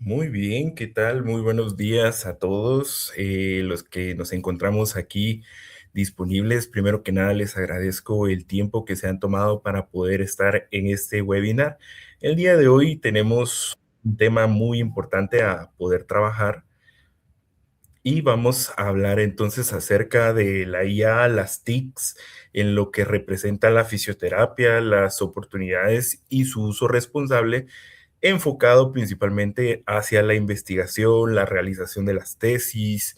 Muy bien, ¿qué tal? Muy buenos días a todos los que nos encontramos aquí disponibles. Primero que nada, les agradezco el tiempo que se han tomado para poder estar en este webinar. El día de hoy tenemos un tema muy importante a poder trabajar y vamos a hablar entonces acerca de la IA, las TICs, en lo que representa la fisioterapia, las oportunidades y su uso responsable enfocado principalmente hacia la investigación, la realización de las tesis,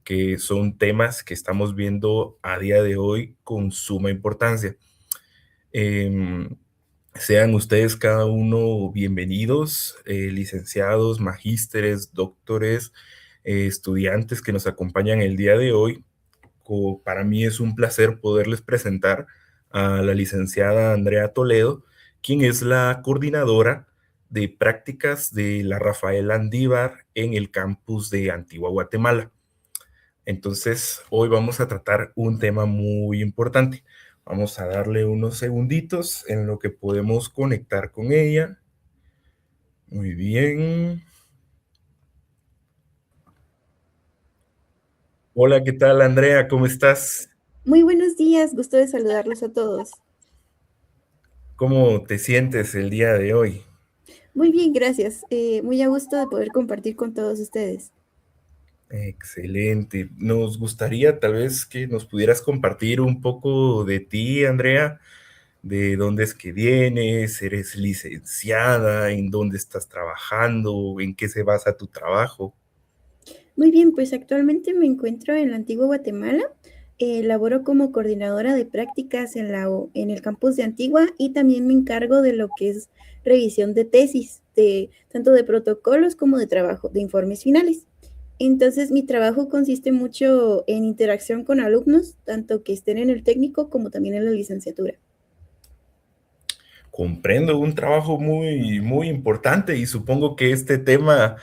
que son temas que estamos viendo a día de hoy con suma importancia. Em, Sean ustedes cada uno bienvenidos, licenciados, magísteres, doctores, estudiantes que nos acompañan el día de hoy. Para mí es un placer poderles presentar a la licenciada Andrea Toledo, quien es la coordinadora de prácticas de la Rafael Andívar en el campus de Antigua Guatemala. Entonces, hoy vamos a tratar un tema muy importante. Vamos a darle unos segunditos en lo que podemos conectar con ella. Muy bien. Hola, ¿qué tal, Andrea? ¿Cómo estás? Muy buenos días, gusto de saludarlos a todos. ¿Cómo te sientes el día de hoy? Muy bien, gracias. Muy a gusto de poder compartir con todos ustedes. Excelente. Nos gustaría tal vez que nos pudieras compartir un poco de ti, Andrea, de dónde es que vienes, eres licenciada, en dónde estás trabajando, en qué se basa tu trabajo. Muy bien, pues actualmente me encuentro en la Antigua Guatemala. Laboro como coordinadora de prácticas en el campus de Antigua y también me encargo de lo que es revisión de tesis, tanto de protocolos como de trabajo, de informes finales. Entonces, mi trabajo consiste mucho en interacción con alumnos, tanto que estén en el técnico como también en la licenciatura. Comprendo un trabajo muy, muy importante y supongo que este tema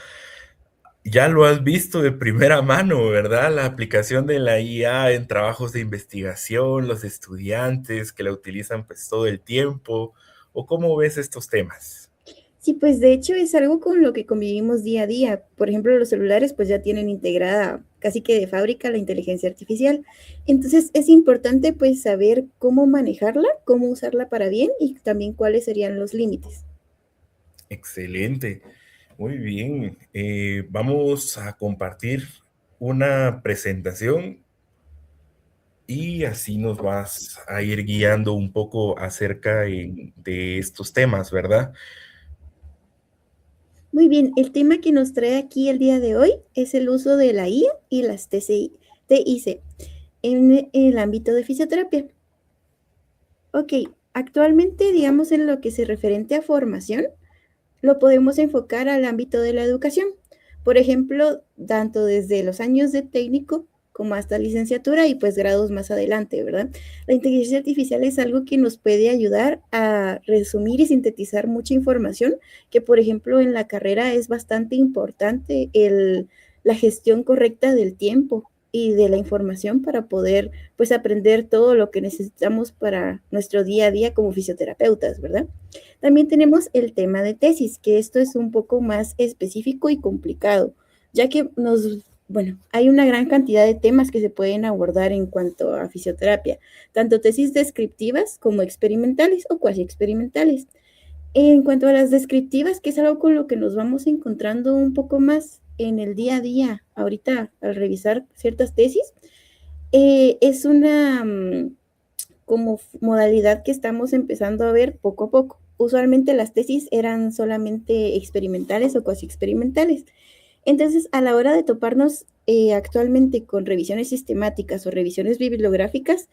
ya lo has visto de primera mano, ¿verdad? La aplicación de la IA en trabajos de investigación, los estudiantes que la utilizan pues todo el tiempo, ¿o cómo ves estos temas? Sí, pues de hecho es algo con lo que convivimos día a día. Por ejemplo, los celulares pues ya tienen integrada casi que de fábrica la inteligencia artificial. Entonces es importante pues saber cómo manejarla, cómo usarla para bien y también cuáles serían los límites. Excelente, muy bien. Vamos a compartir una presentación y así nos vas a ir guiando un poco acerca de estos temas, ¿verdad? Muy bien, el tema que nos trae aquí el día de hoy es el uso de la IA y las TIC en el ámbito de fisioterapia. Ok, actualmente digamos en lo que se referente a formación, lo podemos enfocar al ámbito de la educación. Por ejemplo, tanto desde los años de técnico como hasta licenciatura y pues grados más adelante, ¿verdad? La inteligencia artificial es algo que nos puede ayudar a resumir y sintetizar mucha información, que por ejemplo en la carrera es bastante importante la gestión correcta del tiempo y de la información para poder pues aprender todo lo que necesitamos para nuestro día a día como fisioterapeutas, ¿verdad? También tenemos el tema de tesis, que esto es un poco más específico y complicado, ya que bueno, hay una gran cantidad de temas que se pueden abordar en cuanto a fisioterapia, tanto tesis descriptivas como experimentales o cuasi experimentales. En cuanto a las descriptivas, que es algo con lo que nos vamos encontrando un poco más en el día a día, ahorita al revisar ciertas tesis, es una como modalidad que estamos empezando a ver poco a poco. Usualmente las tesis eran solamente experimentales o cuasi experimentales. Entonces, a la hora de toparnos actualmente con revisiones sistemáticas o revisiones bibliográficas,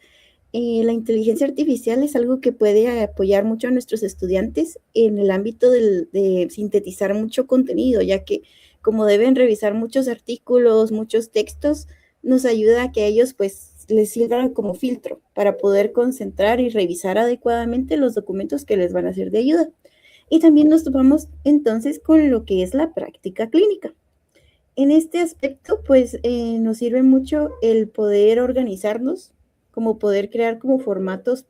la inteligencia artificial es algo que puede apoyar mucho a nuestros estudiantes en el ámbito de sintetizar mucho contenido, ya que como deben revisar muchos artículos, muchos textos, nos ayuda a que ellos pues les sirvan como filtro para poder concentrar y revisar adecuadamente los documentos que les van a ser de ayuda. Y también nos topamos entonces con lo que es la práctica clínica. En este aspecto, pues nos sirve mucho el poder organizarnos, como poder crear como formatos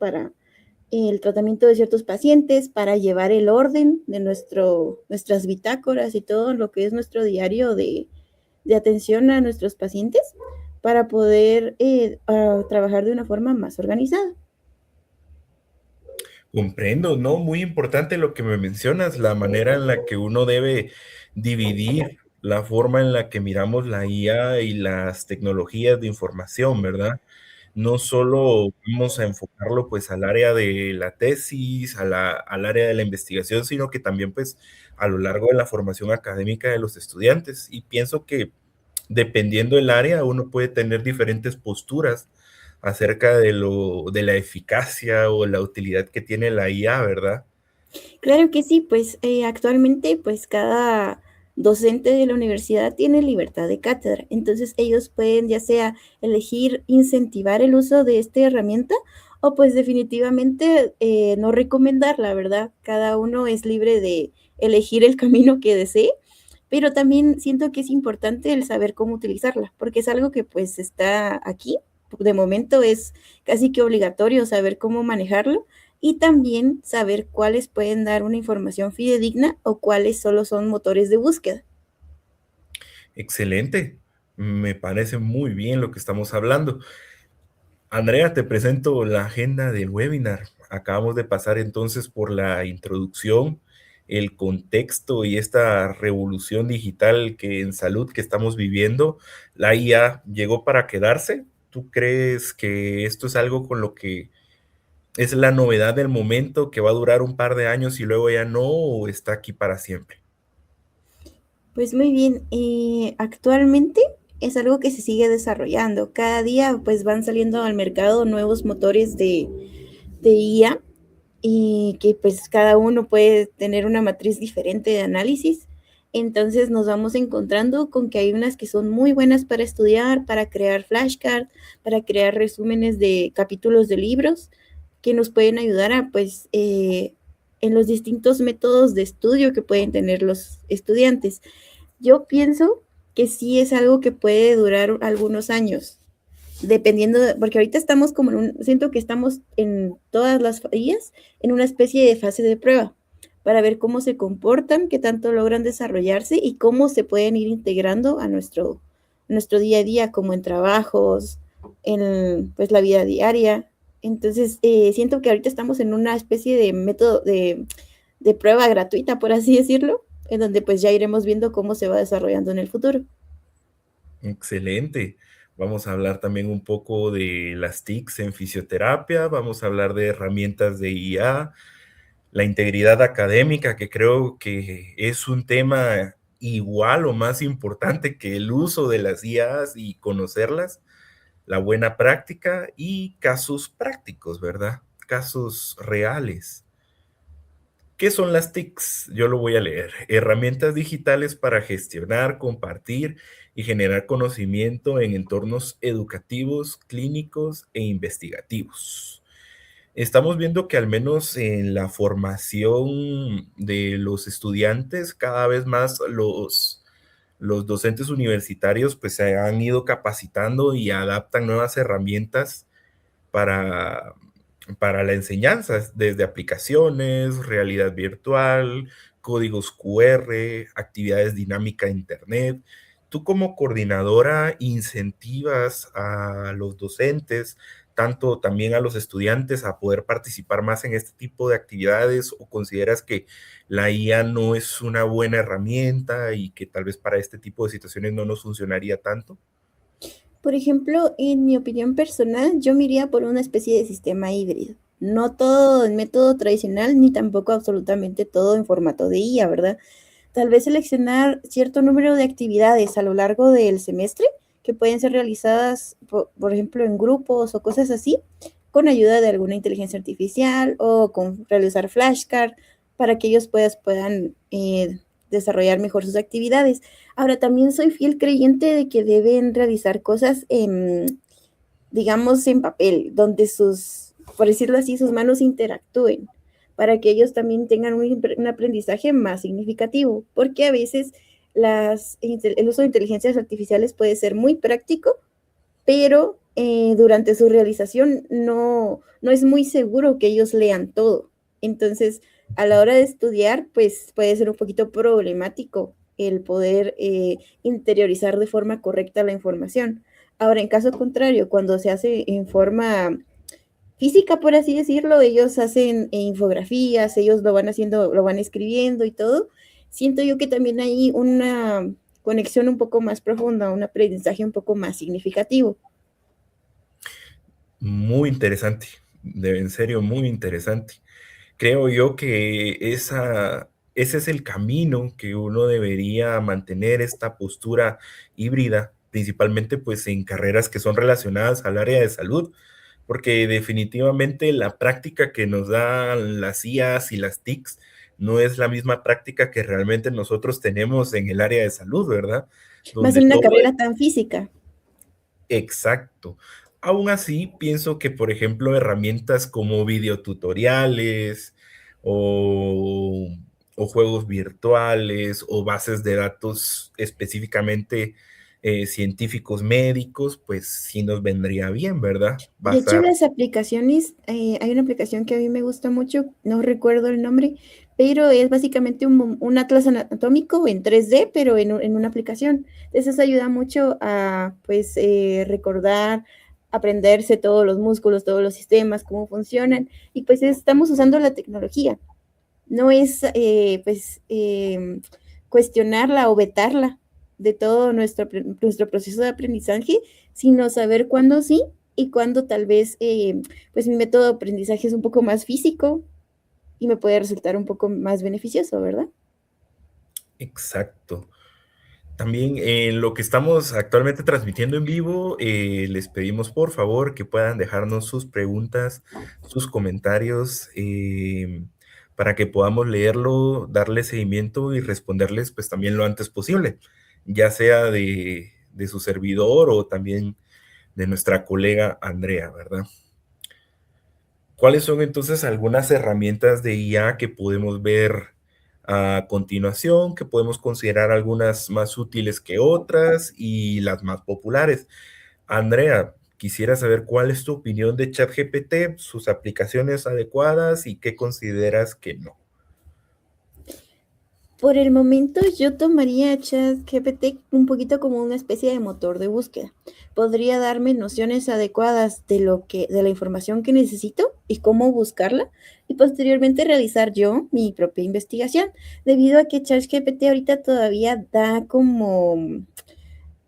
el tratamiento de ciertos pacientes, para llevar el orden de nuestras bitácoras y todo lo que es nuestro diario de atención a nuestros pacientes, para poder trabajar de una forma más organizada. Comprendo, ¿no? Muy importante lo que me mencionas, la manera en la que uno debe dividir la forma en la que miramos la IA y las tecnologías de información, ¿verdad? No solo vamos a enfocarlo, pues, al área de la tesis, al área de la investigación, sino que también, pues, a lo largo de la formación académica de los estudiantes. Y pienso que dependiendo del área, uno puede tener diferentes posturas acerca de la eficacia o la utilidad que tiene la IA, ¿verdad? Claro que sí, pues actualmente pues cada docente de la universidad tiene libertad de cátedra, entonces ellos pueden ya sea elegir incentivar el uso de esta herramienta o pues definitivamente no recomendarla, ¿verdad? Cada uno es libre de elegir el camino que desee, pero también siento que es importante el saber cómo utilizarla, porque es algo que pues está aquí, de momento es casi que obligatorio saber cómo manejarlo y también saber cuáles pueden dar una información fidedigna o cuáles solo son motores de búsqueda. Excelente. Me parece muy bien lo que estamos hablando. Andrea, te presento la agenda del webinar. Acabamos de pasar entonces por la introducción, el contexto y esta revolución digital que en salud que estamos viviendo. La IA llegó para quedarse. ¿Tú crees que esto es algo con lo que es la novedad del momento, que va a durar un par de años y luego ya no, o está aquí para siempre? Pues muy bien, actualmente es algo que se sigue desarrollando. Cada día pues van saliendo al mercado nuevos motores de IA y que pues cada uno puede tener una matriz diferente de análisis. Entonces nos vamos encontrando con que hay unas que son muy buenas para estudiar, para crear flashcards, para crear resúmenes de capítulos de libros que nos pueden ayudar a pues en los distintos métodos de estudio que pueden tener los estudiantes. Yo pienso que sí es algo que puede durar algunos años, dependiendo, porque ahorita estamos como siento que estamos en todas las fallas, en una especie de fase de prueba, para ver cómo se comportan, qué tanto logran desarrollarse y cómo se pueden ir integrando a nuestro día a día, como en trabajos, en pues la vida diaria. Entonces, siento que ahorita estamos en una especie de método de prueba gratuita, por así decirlo, en donde pues ya iremos viendo cómo se va desarrollando en el futuro. Excelente. Vamos a hablar también un poco de las TICs en fisioterapia, vamos a hablar de herramientas de IA, la integridad académica, que creo que es un tema igual o más importante que el uso de las IAs y conocerlas, la buena práctica y casos prácticos, ¿verdad? Casos reales. ¿Qué son las TICs? Yo lo voy a leer. Herramientas digitales para gestionar, compartir y generar conocimiento en entornos educativos, clínicos e investigativos. Estamos viendo que al menos en la formación de los estudiantes, cada vez más los docentes universitarios pues se han ido capacitando y adaptan nuevas herramientas para, para la enseñanza, desde aplicaciones, realidad virtual, códigos QR, actividades dinámicas de Internet. Tú como coordinadora incentivas a los docentes, tanto también a los estudiantes, a poder participar más en este tipo de actividades o consideras que la IA no es una buena herramienta y que tal vez para este tipo de situaciones no nos funcionaría tanto? Por ejemplo, en mi opinión personal, yo me iría por una especie de sistema híbrido. No todo en método tradicional, ni tampoco absolutamente todo en formato de IA, ¿verdad? Tal vez seleccionar cierto número de actividades a lo largo del semestre que pueden ser realizadas, por ejemplo, en grupos o cosas así, con ayuda de alguna inteligencia artificial o con realizar flashcards para que ellos puedan desarrollar mejor sus actividades. Ahora, también soy fiel creyente de que deben realizar cosas, digamos, en papel, donde por decirlo así, sus manos interactúen, para que ellos también tengan un aprendizaje más significativo, porque a veces el uso de inteligencias artificiales puede ser muy práctico, pero durante su realización no es muy seguro que ellos lean todo. Entonces, a la hora de estudiar, pues puede ser un poquito problemático el poder interiorizar de forma correcta la información. Ahora, en caso contrario, cuando se hace en forma física, por así decirlo, ellos hacen infografías, ellos lo van haciendo, lo van escribiendo y todo. Siento yo que también hay una conexión un poco más profunda, un aprendizaje un poco más significativo. Muy interesante, en serio, muy interesante. Creo yo que ese es el camino que uno debería mantener, esta postura híbrida, principalmente pues en carreras que son relacionadas al área de salud, porque definitivamente la práctica que nos dan las IAs y las TICs no es la misma práctica que realmente nosotros tenemos en el área de salud, ¿verdad? Más Donde en una todo carrera tan física. exacto. Aún así, pienso que, por ejemplo, herramientas como videotutoriales o, o juegos virtuales o bases de datos específicamente científicos médicos, pues sí nos vendría bien, ¿verdad? De hecho, Basar. las aplicaciones, hay una aplicación que a mí me gusta mucho, no recuerdo el nombre, pero es básicamente un atlas anatómico en 3D, pero en una aplicación. Entonces ayuda mucho a, pues, recordar, aprenderse todos los músculos, todos los sistemas, cómo funcionan, y pues estamos usando la tecnología. No es, pues, cuestionarla o vetarla de todo nuestro proceso de aprendizaje, sino saber cuándo sí y cuándo tal vez, pues mi método de aprendizaje es un poco más físico y me puede resultar un poco más beneficioso, ¿verdad? Exacto. También en lo que estamos actualmente transmitiendo en vivo, les pedimos por favor que puedan dejarnos sus preguntas, sus comentarios, para que podamos leerlo, darle seguimiento y responderles pues también lo antes posible, ya sea de su servidor o también de nuestra colega Andrea, ¿verdad? ¿Cuáles son entonces algunas herramientas de IA que podemos ver a continuación, que podemos considerar algunas más útiles que otras y las más populares? Andrea, quisiera saber cuál es tu opinión de ChatGPT, sus aplicaciones adecuadas y qué consideras que no. Por el momento yo tomaría ChatGPT un poquito como una especie de motor de búsqueda. Podría darme nociones adecuadas de la información que necesito y cómo buscarla y posteriormente realizar yo mi propia investigación, debido a que ChatGPT ahorita todavía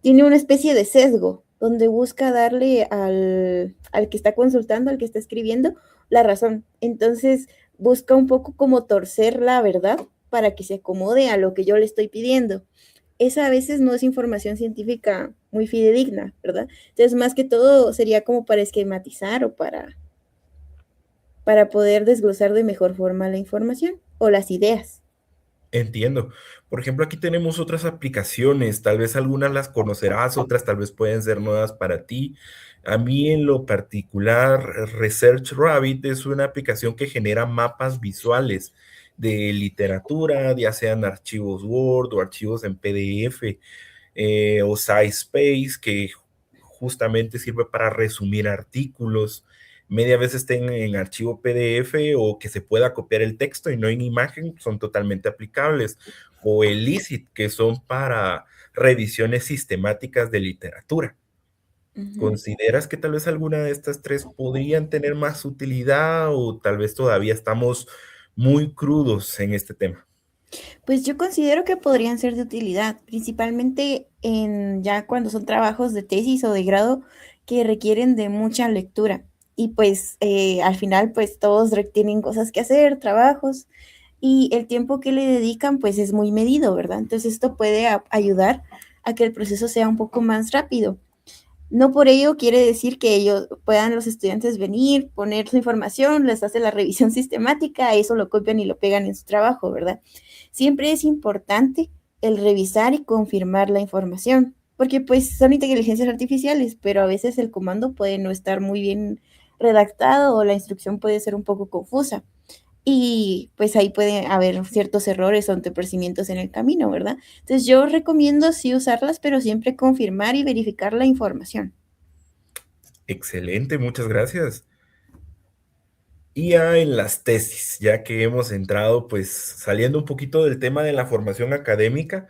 tiene una especie de sesgo donde busca darle al que está consultando, al que está escribiendo, la razón. Entonces busca un poco como torcer la verdad para que se acomode a lo que yo le estoy pidiendo. Esa a veces no es información científica muy fidedigna, ¿verdad? Entonces, más que todo sería como para esquematizar o para poder desglosar de mejor forma la información o las ideas. Entiendo. Por ejemplo, aquí tenemos otras aplicaciones, tal vez algunas las conocerás, otras tal vez pueden ser nuevas para ti. A mí en lo particular, Research Rabbit es una aplicación que genera mapas visuales de literatura, ya sean archivos Word o archivos en PDF, o SciSpace, que justamente sirve para resumir artículos. Media vez estén en archivo PDF o que se pueda copiar el texto y no en imagen, son totalmente aplicables. O el ICIT, que son para revisiones sistemáticas de literatura. Ujú. ¿Consideras que tal vez alguna de estas tres podrían tener más utilidad o tal vez todavía estamos muy crudos en este tema? Pues yo considero que podrían ser de utilidad, principalmente en ya cuando son trabajos de tesis o de grado que requieren de mucha lectura. Y pues al final pues todos tienen cosas que hacer, trabajos, y el tiempo que le dedican pues es muy medido, ¿verdad? Entonces esto puede ayudar a que el proceso sea un poco más rápido. No por ello quiere decir que ellos puedan los estudiantes venir, poner su información, les hace la revisión sistemática, eso lo copian y lo pegan en su trabajo, ¿verdad? Siempre es importante el revisar y confirmar la información, porque pues son inteligencias artificiales, pero a veces el comando puede no estar muy bien redactado o la instrucción puede ser un poco confusa. Y pues ahí puede haber ciertos errores o entorpecimientos en el camino, ¿verdad? Entonces yo recomiendo sí usarlas, pero siempre confirmar y verificar la información. Excelente, muchas gracias. Y ya en las tesis, ya que hemos entrado, pues saliendo un poquito del tema de la formación académica,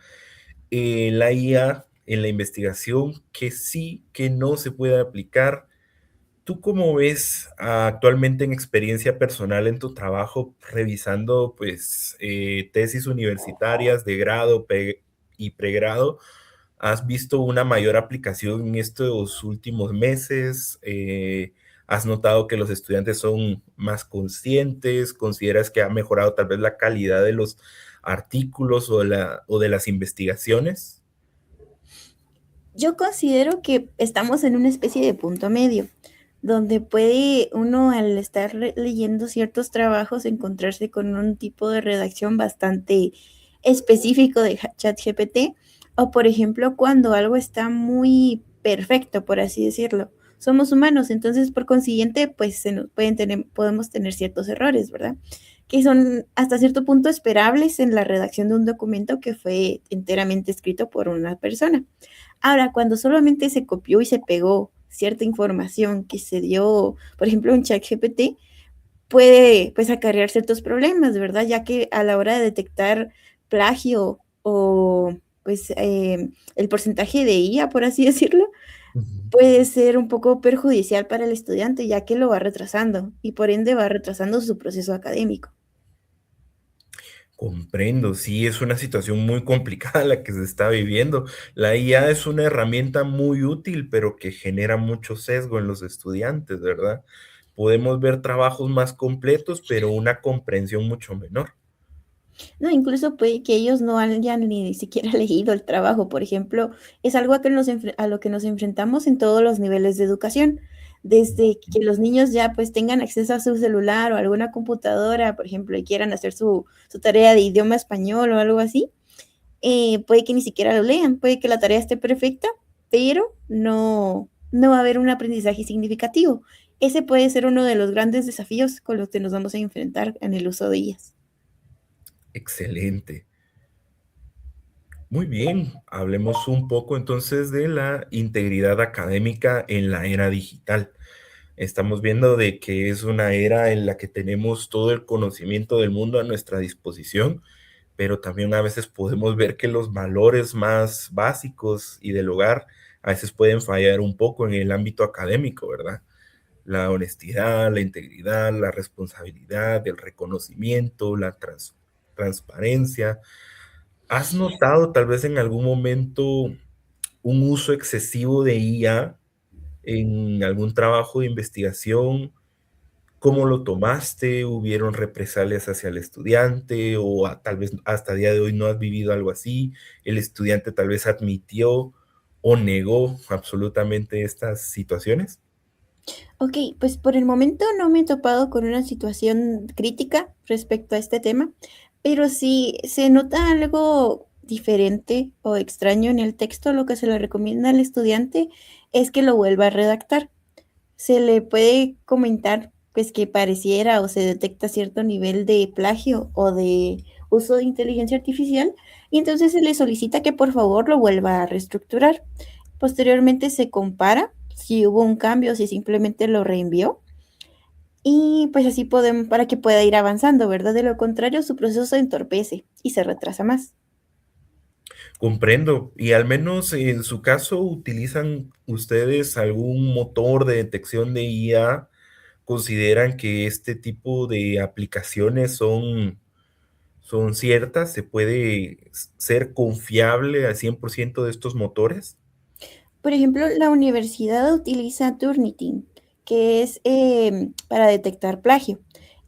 la IA en la investigación, que sí, que no se puede aplicar. ¿Tú cómo ves actualmente en experiencia personal en tu trabajo, revisando pues tesis universitarias de grado y pregrado? ¿Has visto una mayor aplicación en estos últimos meses? ¿Has notado que los estudiantes son más conscientes? ¿Consideras que ha mejorado tal vez la calidad de los artículos o de las investigaciones? Yo considero que estamos en una especie de punto medio, donde puede uno al estar leyendo ciertos trabajos encontrarse con un tipo de redacción bastante específico de ChatGPT, o por ejemplo cuando algo está muy perfecto, por así decirlo. Somos humanos, entonces por consiguiente, pues podemos tener ciertos errores, ¿verdad? Que son hasta cierto punto esperables en la redacción de un documento que fue enteramente escrito por una persona. Ahora, cuando solamente se copió y se pegó cierta información que se dio, por ejemplo, en ChatGPT, puede pues acarrear ciertos problemas, ¿verdad? Ya que a la hora de detectar plagio o pues el porcentaje de IA, por así decirlo, Ujú. puede ser un poco perjudicial para el estudiante, ya que lo va retrasando y por ende va retrasando su proceso académico. Comprendo, sí, es una situación muy complicada la que se está viviendo. La IA es una herramienta muy útil, pero que genera mucho sesgo en los estudiantes, ¿verdad? Podemos ver trabajos más completos, pero una comprensión mucho menor. No, incluso puede que ellos no hayan ni siquiera leído el trabajo, por ejemplo, es algo a lo que nos enfrentamos en todos los niveles de educación, desde que los niños ya pues tengan acceso a su celular o alguna computadora, por ejemplo, y quieran hacer su tarea de idioma español o algo así, puede que ni siquiera lo lean, puede que la tarea esté perfecta, pero no va a haber un aprendizaje significativo. Ese puede ser uno de los grandes desafíos con los que nos vamos a enfrentar en el uso de ellas. Excelente. Muy bien, hablemos un poco entonces de la integridad académica en la era digital. Estamos viendo de que es una era en la que tenemos todo el conocimiento del mundo a nuestra disposición, pero también a veces podemos ver que los valores más básicos y del hogar a veces pueden fallar un poco en el ámbito académico, ¿verdad? La honestidad, la integridad, la responsabilidad, el reconocimiento, la transparencia. ¿Has notado tal vez en algún momento un uso excesivo de IA en algún trabajo de investigación? ¿Cómo lo tomaste? ¿Hubieron represalias hacia el estudiante o tal vez hasta el día de hoy no has vivido algo así? ¿El estudiante tal vez admitió o negó absolutamente estas situaciones? Ok, pues por el momento no me he topado con una situación crítica respecto a este tema, pero si se nota algo diferente o extraño en el texto, lo que se le recomienda al estudiante es que lo vuelva a redactar. Se le puede comentar pues que pareciera o se detecta cierto nivel de plagio o de uso de inteligencia artificial y entonces se le solicita que por favor lo vuelva a reestructurar. Posteriormente se compara si hubo un cambio, si simplemente lo reenvió y pues así podemos para que pueda ir avanzando, ¿verdad? De lo contrario, su proceso se entorpece y se retrasa más. Comprendo. Y al menos en su caso, ¿utilizan ustedes algún motor de detección de IA? ¿Consideran que este tipo de aplicaciones son ciertas? ¿Se puede ser confiable al 100% de estos motores? Por ejemplo, la universidad utiliza Turnitin, que es para detectar plagio.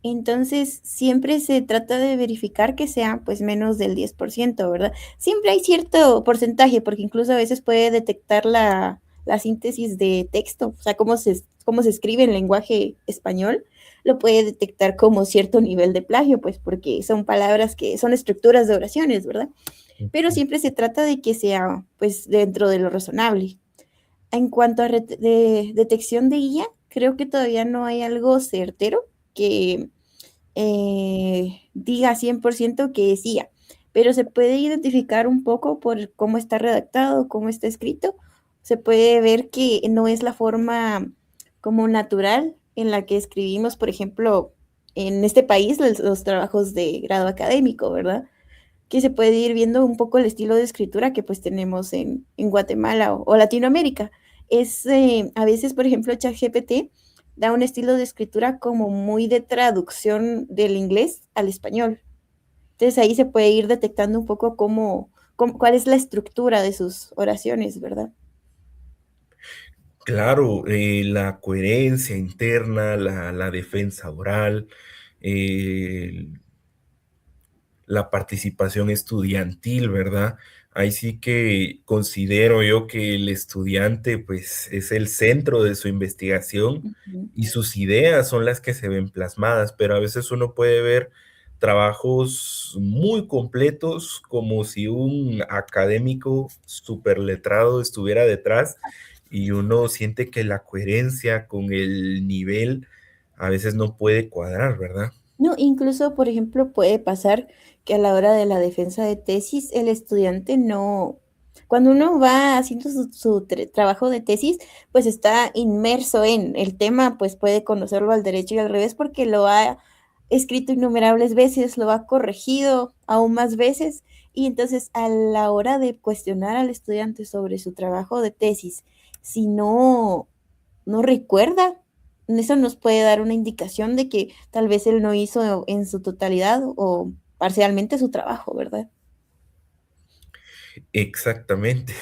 Entonces, siempre se trata de verificar que sea pues menos del 10%, ¿verdad? Siempre hay cierto porcentaje, porque incluso a veces puede detectar la síntesis de texto, o sea, cómo se escribe en lenguaje español, lo puede detectar como cierto nivel de plagio, pues porque son palabras que son estructuras de oraciones, ¿verdad? Pero siempre se trata de que sea pues dentro de lo razonable. En cuanto a detección de IA, creo que todavía no hay algo certero que diga 100% que es IA, pero se puede identificar un poco por cómo está redactado, cómo está escrito. Se puede ver que no es la forma como natural en la que escribimos, por ejemplo, en este país los trabajos de grado académico, ¿verdad? Que se puede ir viendo un poco el estilo de escritura que pues tenemos en Guatemala o Latinoamérica. Es a veces, por ejemplo, ChatGPT da un estilo de escritura como muy de traducción del inglés al español. Entonces ahí se puede ir detectando un poco cuál es la estructura de sus oraciones, ¿verdad? Claro, la coherencia interna, la defensa oral, eh, la participación estudiantil, ¿verdad? Ahí sí que considero yo que el estudiante, pues, es el centro de su investigación Ujú. y sus ideas son las que se ven plasmadas, pero a veces uno puede ver trabajos muy completos como si un académico superletrado estuviera detrás y uno siente que la coherencia con el nivel a veces no puede cuadrar, ¿verdad? No, incluso, por ejemplo, puede pasar que a la hora de la defensa de tesis, el estudiante no, cuando uno va haciendo su trabajo de tesis, pues está inmerso en el tema, pues puede conocerlo al derecho y al revés porque lo ha escrito innumerables veces, lo ha corregido aún más veces, y entonces a la hora de cuestionar al estudiante sobre su trabajo de tesis, si no recuerda, eso nos puede dar una indicación de que tal vez él no hizo en su totalidad o parcialmente su trabajo, ¿verdad? Exactamente.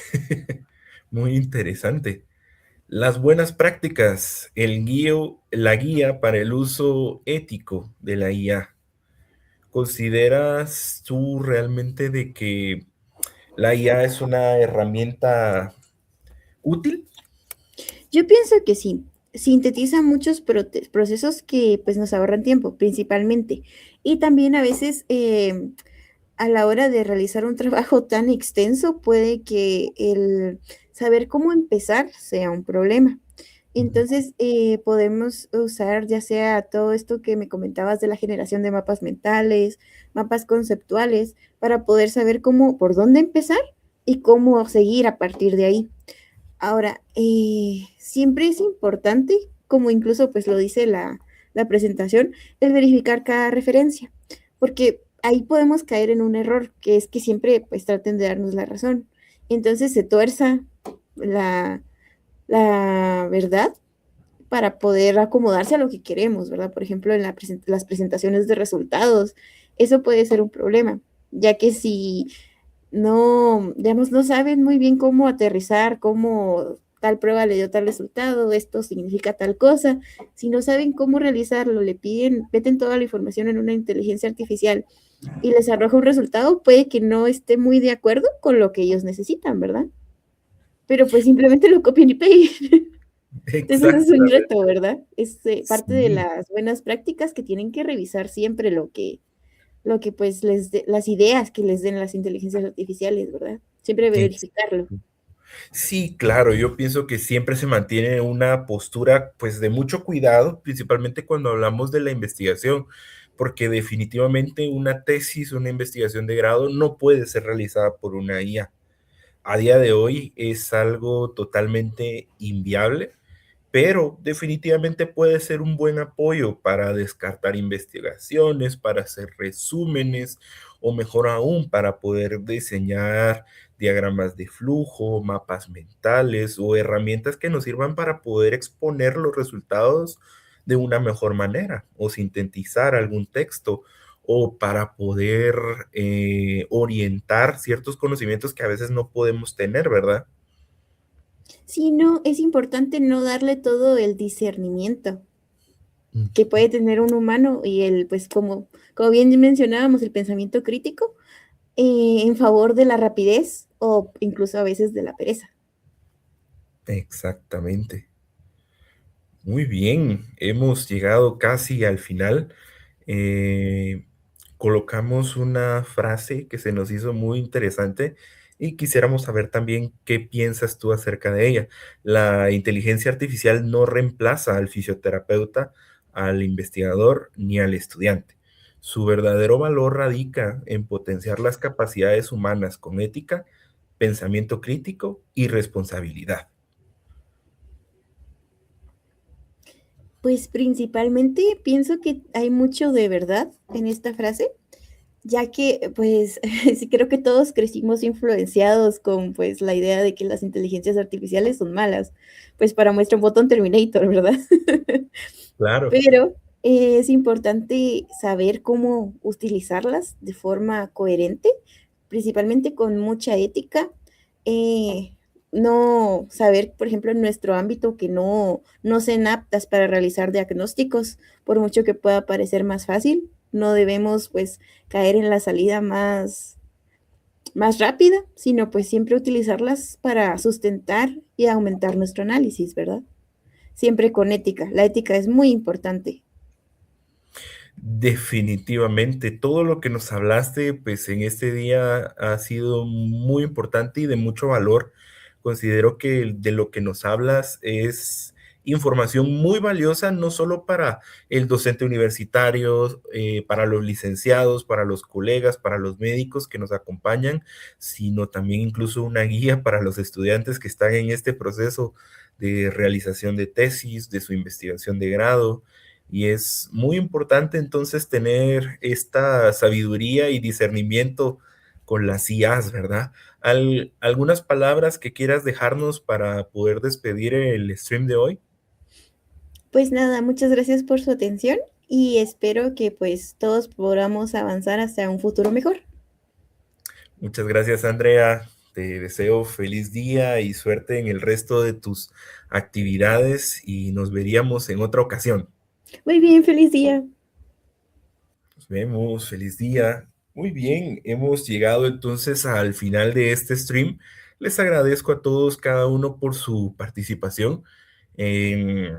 Muy interesante. Las buenas prácticas, la guía para el uso ético de la IA. ¿Consideras tú realmente de que la IA es una herramienta útil? Yo pienso que sí, sintetiza muchos procesos que pues nos ahorran tiempo, principalmente. Y también a veces a la hora de realizar un trabajo tan extenso puede que el saber cómo empezar sea un problema. Ujú. Entonces, podemos usar ya sea todo esto que me comentabas de la generación de mapas mentales, mapas conceptuales, para poder saber por dónde empezar y cómo seguir a partir de ahí. Ahora, siempre es importante, como incluso pues lo dice la presentación, el verificar cada referencia, porque ahí podemos caer en un error, que es que siempre pues traten de darnos la razón. Entonces se tuerza la, la verdad para poder acomodarse a lo que queremos, ¿verdad? Por ejemplo, en las presentaciones de resultados, eso puede ser un problema, ya que si no, digamos, no saben muy bien cómo aterrizar, cómo tal prueba le dio tal resultado, esto significa tal cosa. Si no saben cómo realizarlo, le piden, meten toda la información en una inteligencia artificial y les arroja un resultado, puede que no esté muy de acuerdo con lo que ellos necesitan, ¿verdad? Pero pues simplemente lo copian y pegan. Entonces es un Exactamente. reto, ¿verdad? Es parte de Sí, las buenas prácticas que tienen que revisar siempre lo que pues las ideas que les den las inteligencias artificiales, ¿verdad? Siempre ex- verificarlo. sí, claro, yo pienso que siempre se mantiene una postura, pues, de mucho cuidado, principalmente cuando hablamos de la investigación, porque definitivamente una tesis, una investigación de grado no puede ser realizada por una IA. A día de hoy es algo totalmente inviable, pero definitivamente puede ser un buen apoyo para descartar investigaciones, para hacer resúmenes o mejor aún para poder diseñar diagramas de flujo, mapas mentales o herramientas que nos sirvan para poder exponer los resultados de una mejor manera o sintetizar algún texto o para poder orientar ciertos conocimientos que a veces no podemos tener, ¿verdad? Sí, no, es importante no darle todo el discernimiento Mm. que puede tener un humano y pues como bien mencionábamos, el pensamiento crítico en favor de la rapidez o incluso a veces de la pereza. Exactamente. Muy bien, hemos llegado casi al final. Eh, colocamos una frase que se nos hizo muy interesante y quisiéramos saber también qué piensas tú acerca de ella. La inteligencia artificial no reemplaza al fisioterapeuta, al investigador ni al estudiante. Su verdadero valor radica en potenciar las capacidades humanas con ética, pensamiento crítico y responsabilidad. Pues principalmente pienso que hay mucho de verdad en esta frase, ya que pues sí creo que todos crecimos influenciados con pues la idea de que las inteligencias artificiales son malas, pues para muestra un botón Terminator, ¿verdad? Claro. Pero es importante saber cómo utilizarlas de forma coherente, principalmente con mucha ética. eh, no saber, por ejemplo, en nuestro ámbito que no sean aptas para realizar diagnósticos, por mucho que pueda parecer más fácil, no debemos pues caer en la salida más rápida, sino pues siempre utilizarlas para sustentar y aumentar nuestro análisis, ¿verdad? Siempre con ética. La ética es muy importante. Definitivamente, todo lo que nos hablaste, pues en este día ha sido muy importante y de mucho valor. Considero que de lo que nos hablas es información muy valiosa, no solo para el docente universitario, para los licenciados, para los colegas, para los médicos que nos acompañan, sino también incluso una guía para los estudiantes que están en este proceso de realización de tesis, de su investigación de grado. Y es muy importante entonces tener esta sabiduría y discernimiento con las IAs, ¿verdad? ¿Algunas palabras que quieras dejarnos para poder despedir el stream de hoy? Pues nada, muchas gracias por su atención y espero que pues todos podamos avanzar hacia un futuro mejor. Muchas gracias, Andrea. Te deseo feliz día y suerte en el resto de tus actividades y nos veríamos en otra ocasión. Muy bien, feliz día. Nos vemos, feliz día. Muy bien, hemos llegado entonces al final de este stream. Les agradezco a todos, cada uno por su participación. En,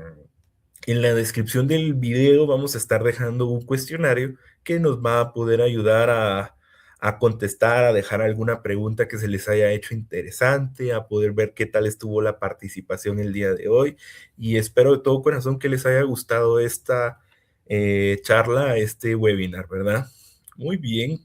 en la descripción del video vamos a estar dejando un cuestionario que nos va a poder ayudar a contestar, a dejar alguna pregunta que se les haya hecho interesante, a poder ver qué tal estuvo la participación el día de hoy. Y espero de todo corazón que les haya gustado esta charla, este webinar, ¿verdad? Muy bien.